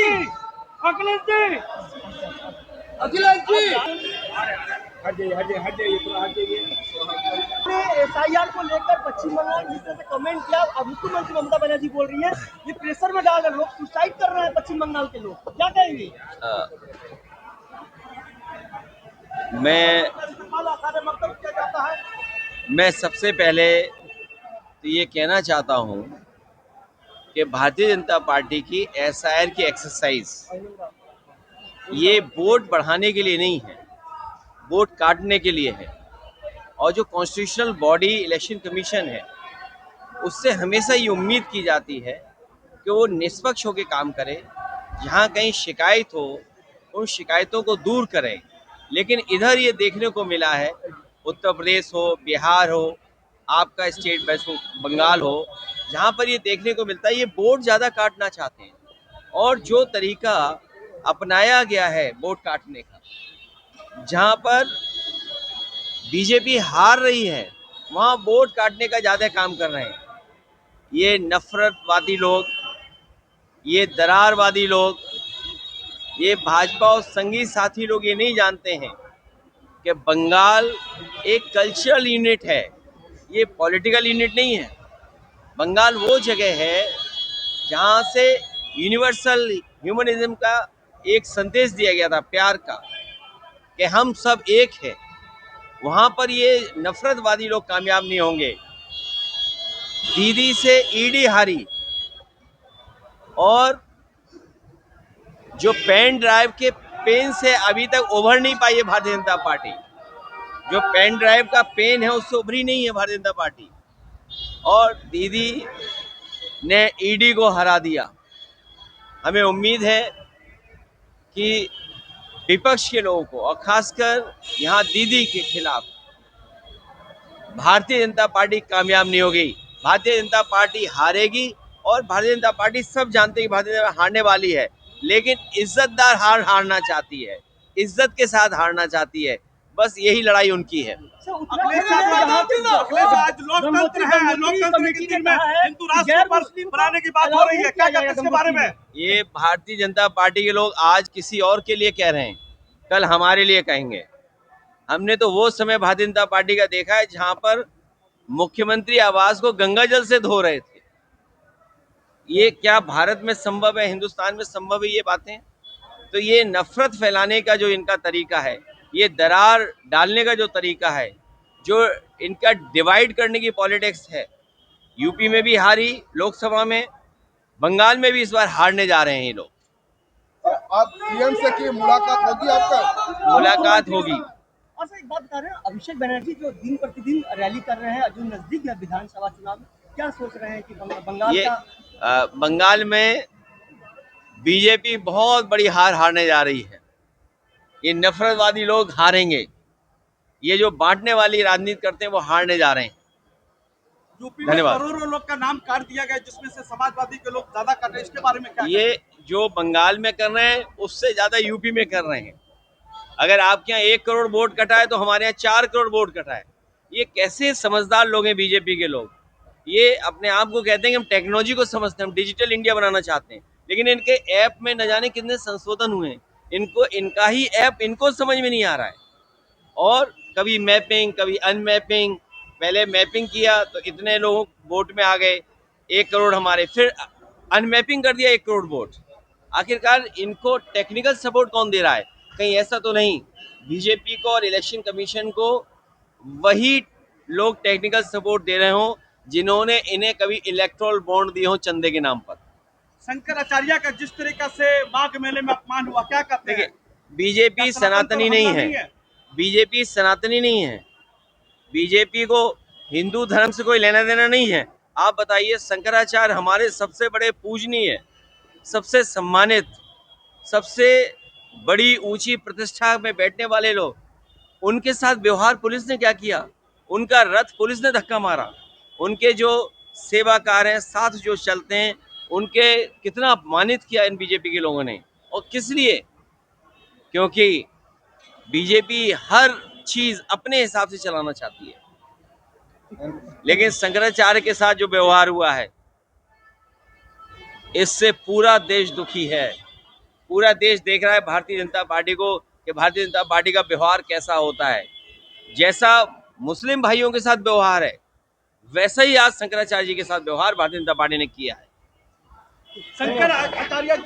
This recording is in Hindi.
अखिलेश जी, एसआईआर को लेकर पश्चिम बंगाल जिस तरह से कमेंट किया, अब मुख्यमंत्री ममता बनर्जी बोल रही है ये प्रेशर में डाल रहे लोग, सुसाइड कर रहे हैं पश्चिम बंगाल के लोग, क्या कहेंगे? मैं सबसे पहले तो ये कहना चाहता हूँ कि भारतीय जनता पार्टी की एसआईआर की एक्सरसाइज ये वोट बढ़ाने के लिए नहीं है, वोट काटने के लिए है। और जो कॉन्स्टिट्यूशनल बॉडी इलेक्शन कमीशन है उससे हमेशा ये उम्मीद की जाती है कि वो निष्पक्ष होकर काम करे, जहाँ कहीं शिकायत हो उन शिकायतों को दूर करें। लेकिन इधर ये देखने को मिला है, उत्तर प्रदेश हो, बिहार हो, आपका स्टेट वेस्ट बंगाल हो, जहाँ पर ये देखने को मिलता है ये वोट ज़्यादा काटना चाहते हैं। और जो तरीका अपनाया गया है वोट काटने का, जहाँ पर बीजेपी हार रही है वहाँ वोट काटने का ज़्यादा काम कर रहे हैं। ये नफरतवादी लोग, ये दरारवादी लोग, ये भाजपा और संगी साथी लोग ये नहीं जानते हैं कि बंगाल एक कल्चरल यूनिट है, ये पॉलिटिकल यूनिट नहीं है। बंगाल वो जगह है जहाँ से यूनिवर्सल ह्यूमनिज्म का एक संदेश दिया गया था, प्यार का, कि हम सब एक हैं। वहाँ पर ये नफरतवादी लोग कामयाब नहीं होंगे। दीदी से ईडी हारी, और जो पेन ड्राइव के पेन से अभी तक उभर नहीं पाई है भारतीय जनता पार्टी, जो पेन ड्राइव का पेन है उससे उभरी नहीं है भारतीय जनता पार्टी। और दीदी ने ईडी को हरा दिया। हमें उम्मीद है कि विपक्ष के लोगों को, और खासकर यहाँ दीदी के खिलाफ भारतीय जनता पार्टी कामयाब नहीं होगी। भारतीय जनता पार्टी हारेगी, और भारतीय जनता पार्टी सब जानते हैं कि भारतीय जनता पार्टी हारने वाली है, लेकिन इज्जतदार हारना चाहती है, इज्जत के साथ हारना चाहती है। बस यही लड़ाई उनकी है। अखिलेश आज लोकतंत्र है, लोकतंत्र की दिन में हिंदू राष्ट्र बनाने की बात हो रही है, क्या कहते हैं इसके बारे में? ये भारतीय जनता पार्टी के लोग आज किसी और के लिए कह रहे हैं, कल हमारे लिए कहेंगे। हमने तो वो समय भारतीय जनता पार्टी का देखा है जहां पर मुख्यमंत्री आवास को गंगा जल से धो रहे थे। ये क्या भारत में संभव है, हिंदुस्तान में संभव है ये बातें? तो ये नफरत फैलाने का जो इनका तरीका है, ये दरार डालने का जो तरीका है, जो इनका डिवाइड करने की पॉलिटिक्स है, यूपी में भी हारी लोकसभा में, बंगाल में भी इस बार हारने जा रहे हैं ये लोग। आप सीएम से की मुलाकात होगी आपका? मुलाकात होगी। और सर एक बात बता रहे हैं, अभिषेक बनर्जी जो दिन प्रतिदिन रैली कर रहे हैं, जो नजदीक है विधानसभा चुनाव में, क्या सोच रहे हैं कि बंगाल का बंगाल में बीजेपी बहुत बड़ी हार हारने जा रही है। ये नफरतवादी लोग हारेंगे, ये जो बांटने वाली राजनीति करते हैं वो हारने जा रहे हैं। यूपी में करोड़ों लोग का नाम काट दिया गया, जिसमें से समाजवादी के लोग ज्यादा कर रहे हैं, इसके बारे में क्या? ये जो बंगाल में कर रहे हैं उससे ज्यादा यूपी में कर रहे हैं। अगर आपके यहाँ 1 करोड़ वोट कटा है तो हमारे यहाँ 4 करोड़ वोट कटा है। ये कैसे समझदार लोग हैं बीजेपी के लोग। ये अपने आप को कहते हैं कि हम टेक्नोलॉजी को समझते हैं, हम डिजिटल इंडिया बनाना चाहते हैं, लेकिन इनके ऐप में न जाने कितने संशोधन हुए हैं। इनको इनका ही ऐप इनको समझ में नहीं आ रहा है। और कभी मैपिंग, कभी अनमैपिंग। पहले मैपिंग किया तो इतने लोग वोट में आ गए, 1 करोड़ हमारे, फिर अनमैपिंग कर दिया 1 करोड़ वोट। आखिरकार इनको टेक्निकल सपोर्ट कौन दे रहा है? कहीं ऐसा तो नहीं बीजेपी को और इलेक्शन कमीशन को वही लोग टेक्निकल सपोर्ट दे रहे हो जिन्होंने इन्हें कभी इलेक्ट्रोल बॉन्ड दिए हो चंदे के नाम पर। शंकराचार्य का जिस तरीके से माघ मेले में अपमान हुआ, क्या कहते हैं? बीजेपी सनातनी नहीं है, बीजेपी सनातनी नहीं है। बीजेपी को हिंदू धर्म से कोई लेना देना नहीं है। आप बताइए, शंकराचार्य हमारे सबसे बड़े पूजनीय, सबसे सम्मानित, सबसे बड़ी ऊंची प्रतिष्ठा में बैठने वाले लोग, उनके साथ व्यवहार पुलिस ने क्या किया? उनका रथ पुलिस ने धक्का मारा। उनके जो सेवाकार हैं, साथ जो चलते हैं, उनके कितना अपमानित किया इन बीजेपी के लोगों ने। और किस लिए? क्योंकि बीजेपी हर चीज अपने हिसाब से चलाना चाहती है। लेकिन शंकराचार्य के साथ जो व्यवहार हुआ है, इससे पूरा देश दुखी है। पूरा देश देख रहा है भारतीय जनता पार्टी को कि भारतीय जनता पार्टी का व्यवहार कैसा होता है। जैसा मुस्लिम भाइयों के साथ व्यवहार है, वैसा ही आज शंकराचार्य जी के साथ व्यवहार भारतीय जनता पार्टी ने किया है। शंकराचार्य